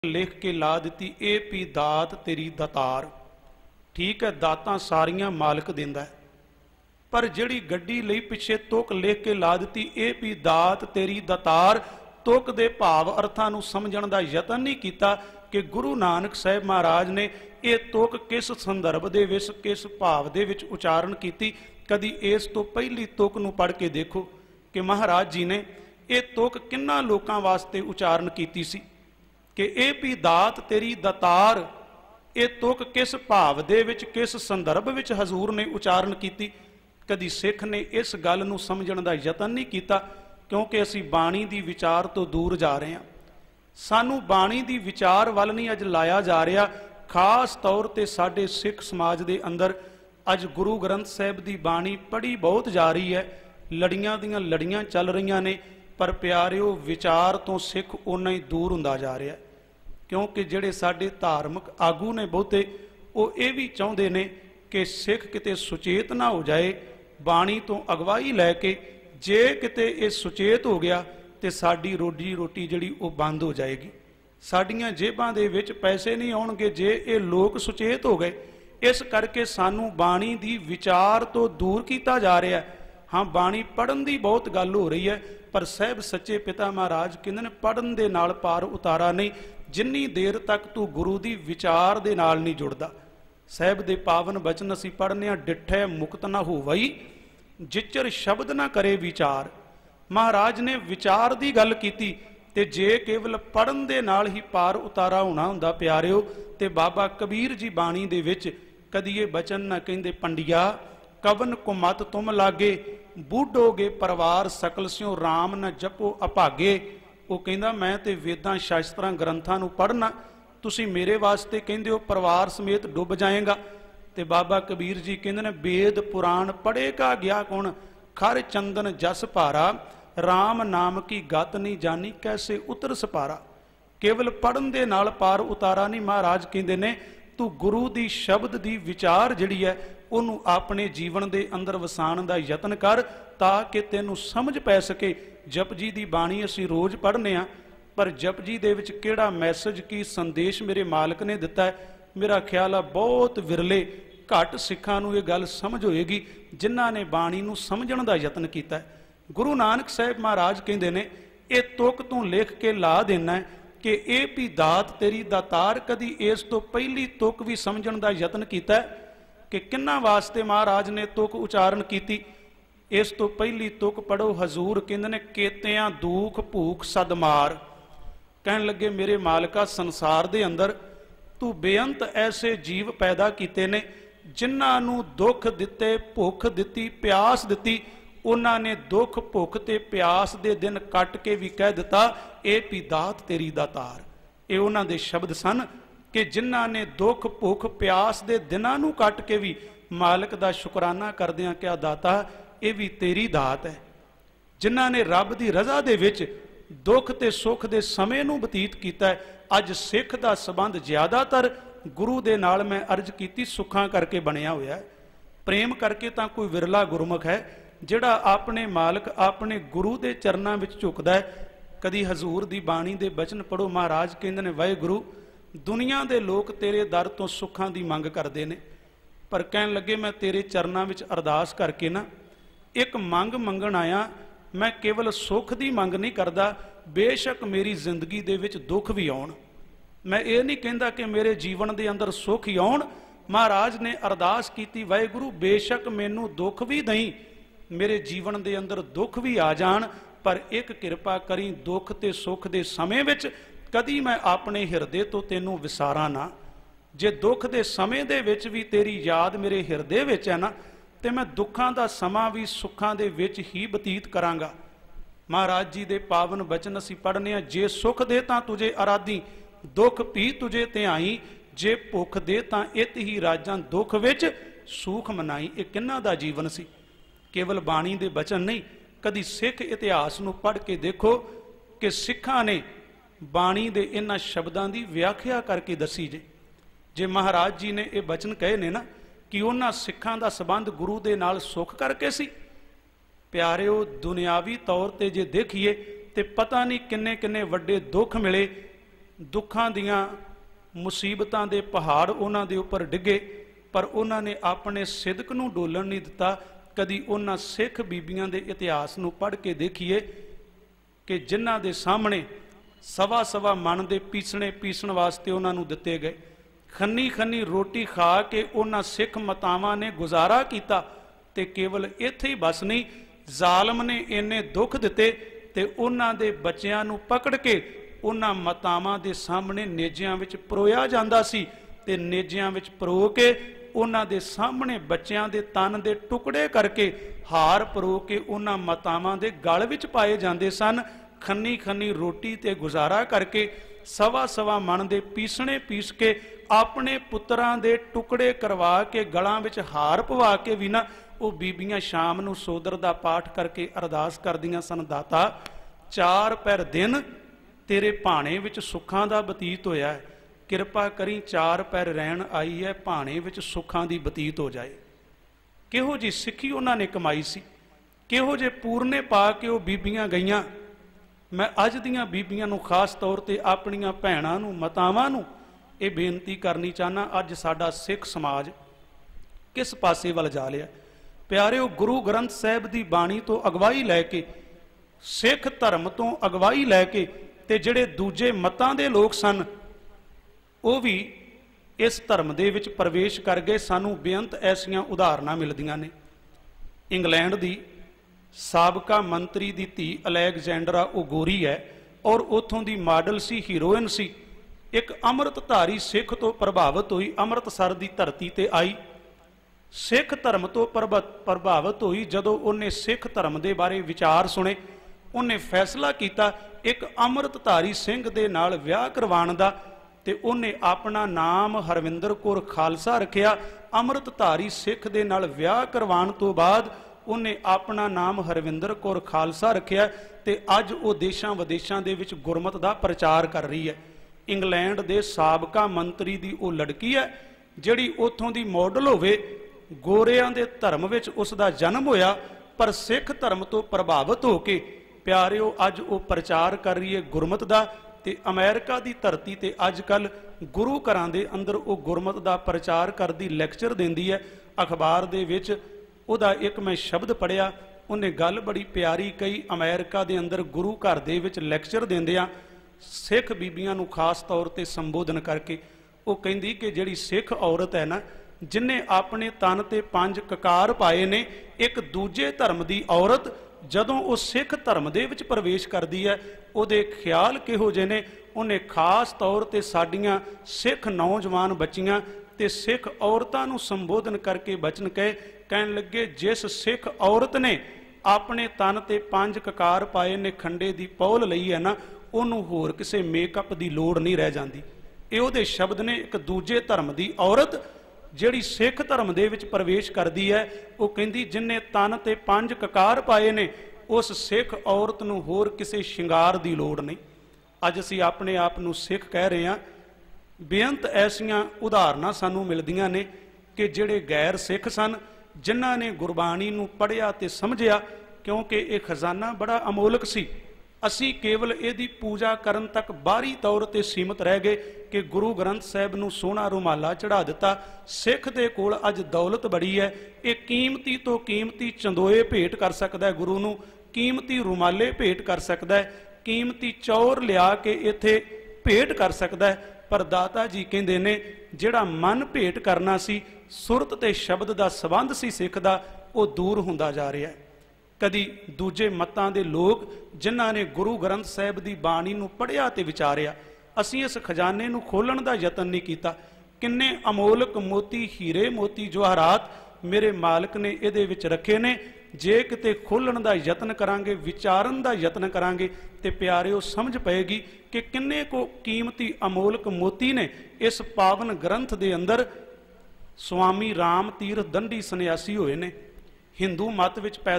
लिख के ला दी A P दात तेरी दातार। ठीक है, दातां सारियां मालिक दिंदा है, पर जिहड़ी गड्डी लई पिछे तुक लिख के ला दी ए पी दात तेरी दातार, तुक दे भाव अर्थां नूं समझण दा यतन नहीं कीता कि गुरु नानक साहिब महाराज ने ये तुक किस संदर्भ दे विच किस भाव दे विच उचारण कीती। कदी इस तो पहली तुक नूं पढ़ के देखो कि महाराज जी ने ये तुक किन्ना लोकां वास्ते उचारण कीती सी कि ए पी दात तेरी दातार। ये तुक किस भाव दे विच किस संदर्भ विच हजूर ने उचारण कीती। कदी सिख ने इस गल नूं समझण दा यतन नहीं कीता, क्योंकि असीं बाणी दी विचार तो दूर जा रहे हैं। सानू बाणी दी विचार वल नहीं अज लाया जा रहा। खास तौर ते साडे सिख समाज दे अंदर अज गुरु ग्रंथ साहिब दी बाणी पढ़ी बहुत जा रही है, लड़ियां दियां लड़ियां चल रही ने, पर प्यारिओ विचार तो सिख उन्ना ही दूर हुंदा जा रहा है। क्योंकि जिहड़े साडे धार्मिक आगू ने बहुते वो ये भी चाहुंदे ने कि सिख किते सुचेत ना हो जाए, बाणी तो अगवाई लैके जे किते ये सुचेत हो गया तो साडी रोजी रोटी जिहड़ी वो बंद हो जाएगी। साडियां जेबां दे विच पैसे नहीं आउणगे जे ये लोग सुचेत हो गए। इस करके सानू बाणी दी विचार तो दूर किया जा रहा है। हाँ, बाणी पढ़न दी बहुत गल हो रही है, पर साहब सच्चे पिता महाराज कहंदे ने पढ़न दे नाल पार उतारा नहीं, जिन्नी देर तक तू गुरु दी विचार दे नाल नहीं जुड़दा। साहब दे पावन बचन असीं पढ़ने आ, डिठै मुक्त ना होवई जिचर शब्द ना करे विचार। महाराज ने विचार दी गल कीती ते जे केवल पढ़न दे नाल ही पार उतारा होना हुंदा प्यारिओ, ते बाबा कबीर जी बाणी दे विच कदी ये बचन ना कहिंदे, पंडिया कवन को मत तुम लागे, बूढ़ोगे परिवार सकल स्यों राम न जपो अभागे। वो कहंदा मैं ते वेदां शास्त्रां ग्रंथां नूं पढ़ना, तुसीं मेरे वास्ते कहंदे हो परिवार समेत डुब जाएगा। ते बाबा कबीर जी कहंदे ने वेद पुराण पढ़ेगा गया कौन, खर चंदन जस भारा, राम नाम की गत नहीं जानी कैसे उतर सपारा। केवल पढ़न दे नाल पार उतारा नहीं, महाराज कहंदे ने तू गुरु दी शब्द दी विचार जिहड़ी है उहनूं अपने जीवन दे अंदर वसाण दा यतन कर, ताकि तैनूं समझ पै सके। जपजी दी बाणी असीं रोज़ पढ़ने आ, पर जपजी दे विच किहड़ा मैसेज की संदेश मेरे मालिक ने दिता है, मेरा ख्याल है बहुत विरले घट सिखां नूं ये गल समझ होएगी जिन्हां ने बाणी नूं समझण दा यतन कीता है। गुरु नानक साहिब महाराज कहंदे ने ये तुक तूं लिख के ला देना है कि ये भी दात तेरी दातार। कदी इस तो पहली तुक भी समझण दा यतन कीता है कि किन्ना वास्ते महाराज ने तुक उचारण कीती। इस तो पहली तुक पढ़ो, हजूर कहंदे ने केतियां दुख भूख सदमार। कहन लगे मेरे मालिका संसार दे अंदर तू बेअंत ऐसे जीव पैदा कीते ने जिन्हां नूं दुख दिते, भुख दिती, प्यास दिती। उन्हां ने दुख भुख ते प्यास दे दिन कट के भी कह दिता ए पी दात तेरी दातार। ये उन्हां दे शब्द सन कि जिन्हां ने दुख भुख प्यास दे दिनां नूं कट के भी मालिक दा शुकराना करदियां क्या दाता ये भी तेरी दात है। जिन्हां ने रब दी रज़ा दे विच दुख ते सुख दे समय नूं बतीत कीता है। अज सिख दा संबंध ज़्यादातर गुरु दे नाल मैं अर्ज कीती सुखां करके बनिया होया है। प्रेम करके तां कोई विरला गुरमुख है जिहड़ा अपने मालिक अपने गुरु दे चरनां विच झुकदा है। कदी हजूर दी बाणी दे बचन पढ़ो, महाराज कहंदे ने वाहिगुरू दुनिया दे लोग तेरे दर तो सुखां दी मंग करदे ने, पर कहन लगे मैं तेरे चरनां विच अरदास करके ना एक मंग मंगण आया। मैं केवल सुख दी मंग नहीं करदा, बेशक मेरी जिंदगी दे विच दुख भी आउण। मैं ये नहीं कहंदा कि मेरे जीवन दे अंदर सुख ही आउण। महाराज ने अरदास कीती वाहिगुरू बेशक मैनू दुख भी दई, मेरे जीवन दे अंदर दुख भी आ जाण, पर एक किरपा करी दुख ते सुख दे समय विच कदी मैं अपने हिरदे तो तेनू विसारा ना। जे दुख दे समय दे विच भी तेरी याद मेरे हिरदे विच है ना, ते मैं दुखां दा समा भी सुखां दे विच ही बतीत करांगा। महाराज जी दे पावन बचन असीं पढ़ने आ, जे सुख दे तां तुझे आराधी, दुख भी तुझे ध्याई, जे भुख दे तां इत ही राजां दुख विच सूख मनाई। ये किन्हां दा जीवन सी, केवल बाणी दे बचन नहीं। कदी सिख इतिहास नूं पढ़ के देखो कि सिखां ने बाणी दे इन्हां शब्दां दी व्याख्या करके दसी। जे महाराज जी ने ये बचन कहे ने ना कि उन्हां सिखां दा संबंध गुरु दे नाल सुख करके सी। प्यारिओ दुनियावी तौर ते जे देखिए ते पता नहीं किन्ने किन्ने वड्डे दुख मिले दुखां दियां मुसीबतां दे पहाड़ उन्हां दे उपर डिगे, पर उन्हां ने अपने सिदक नूं डोलण नहीं दिता। कदी उन्हां सिख बीबियां दे इतिहास नूं पढ़ के देखिए कि जिन्हां दे सामने सवा सवा मन दे पीसणे पीसण वास्ते उन्हां नूं दिते गए। खन्नी खन्नी रोटी खा के उन्हां सिख मातावां ने गुजारा कीता, ते केवल इत्थे ही बस नहीं, जालम ने इन्ने दुख दिते ते उन्हां दे बच्चियां नूं पकड़ के उन्हां मातावां दे सामने नेजियां विच परोया जांदा सी, ते नेजियां विच परो के उन्हां दे सामने बच्चियां दे तन दे टुकड़े करके हार परो के उन्हां मातावां दे गल विच पाए जांदे सन। खन्नी खन्नी रोटी ते गुजारा करके सवा सवा मन दे पीसणे पीस के अपने पुत्रां दे टुकड़े करवा के गलां विच हार पवा के भी ना वो बीबियां शाम नूं सोदर दा पाठ करके अरदास करदियां सन, दाता 4 पैर दिन तेरे भाणे विच सुखां दा बतीत होया है, किरपा करी 4 पैर रहन आई है, भाणे विच सुखां दी बतीत हो जाए। किहो जी सिੱਖੀ उन्हां ने कमाई सी, किहो जे पूरने पा के वो बीबियां गईयां। मैं अज दियां बीबियां नूं खास तौर ते अपणियां भैणां नूं मातावां नूं ये बेनती करनी चाहना, अज साडा सिख समाज किस पासे वल जा लिया। प्यारिओ, गुरु ग्रंथ साहिब दी बाणी तो अगवाई लैके, सिख धर्म तो अगवाई लैके ते जिहड़े दूजे मतां दे लोग सन वो भी इस धर्म दे विच प्रवेश कर गए। सानू बेअंत ऐसियां उदाहरणां मिलदियां ने। इंग्लैंड दी साबका मंत्री दी धी अलेगजेंडरा वो गोरी है और उथों दी मॉडल सी, हीरोइन सी। एक अमृतधारी सिख तो प्रभावित हुई, अमृतसर दी धरती ते आई, सिख धर्म तो प्रभावित हुई। जदों उन्हें सिख धर्म के बारे विचार सुने, उन्हें फैसला किया एक अमृतधारी सिंह दे नाल विआह करवाउण दा, ते उन्हें अपना नाम हरविंदर कौर खालसा रखिया। अमृतधारी सिख दे नाल विआह करवाउण तो बाद उन्हें अपना नाम हरविंदर कौर खालसा रखिया, ते अज वो देशां विदेशां दे विच गुरमत दा प्रचार कर रही है। इंग्लैंड दे साबका मंत्री दी वो लड़की है जिहड़ी उत्थों दी मॉडल होवे। गोरियां दे धर्म विच उसदा जन्म होया, पर सिख धर्म तो प्रभावित होके प्यारिओ अज वो प्रचार कर रही है गुरमत दा। ते अमेरिका दी धरती ते अजकल गुरु घरां दे अंदर वो गुरमत दा प्रचार करदी, लैक्चर देंदी है। अखबार दे विच उहदा एक मैं शब्द पढ़िया, उन्हें गल बड़ी प्यारी कही। अमेरिका दे अंदर गुरु घर दे विच लैक्चर देंदियां सिख बीबियां नूं खास तौर ते संबोधन करके वो कहिंदी कि जिहड़ी सिख औरत है ना, जिन्हें अपने तन ते 5 ककार पाए ने, एक दूजे धर्म की औरत जदों वो सिख धर्म दे विच प्रवेश करती है, उहदे ख्याल किहो जे ने। उन्हें खास तौर ते साडियां सिख नौजवान बच्चियां ते सिख औरतां नूं संबोधन करके बचन कहन लगे, जिस सिख औरत ने अपने तन ते 5 ककार पाए ने, खंडे की पौल लई है ना, उन्होंने होर किसी मेकअप की लोड़ नहीं रह जाती। ये उहदे शब्द ने। एक दूजे धर्म की औरत जिहड़ी सिख धर्म दे विच प्रवेश करती है, वो कहती जिन्हें तन ते 5 ककार पाए ने, उस सिख औरत नूं होर किसी शिंगार की लोड़ नहीं। अज असीं अपने आप नूं सिख कह रहे हैं। बेअंत ऐसियां उदाहरणां सानूं मिलदियां ने कि जिहड़े गैर सिख सन, जिन्हां ने गुरबाणी नूं पढ़िया ते समझिया, क्योंकि ये खजाना बड़ा अमोलक सी। असी केवल इहदी पूजा करन तक बाहरी तौर ते सीमित रह गए कि गुरु ग्रंथ साहिब नूं सोहना रुमाला चढ़ा दिता। सिख दे कोल अज दौलत बड़ी है, ये कीमती तो कीमती चंदोए भेंट कर सकता है, गुरु नूं कीमती रुमाले भेंट कर सकता है, कीमती चौर लिया के इत्थे भेंट कर सकता है। पर दाता जी कहंदे ने जिहड़ा मन भेंट करना सी, सुरत ते शब्द दा संबंध सी सिख दा, वो दूर हुंदा जा रहा है। कदी दूजे मतां दे लोग जिन्हां ने गुरु ग्रंथ साहिब दी बाणी नूं पढ़िया ते विचारिया, असीं इस खजाने नूं खोलण दा यतन नहीं कीता। किन्ने अमोलक मोती, हीरे मोती, जवाहरात मेरे मालिक ने इहदे विच रखे ने। जे किते खोलण दा यतन करांगे, विचारन दा यतन करांगे, ते प्यारिओ समझ पएगी कि किन्ने को कीमती अमोलक मोती ने इस पावन ग्रंथ दे अंदर। स्वामी राम तीरथ दंडी सन्यासी होए ने, हिंदू मत विच पैदा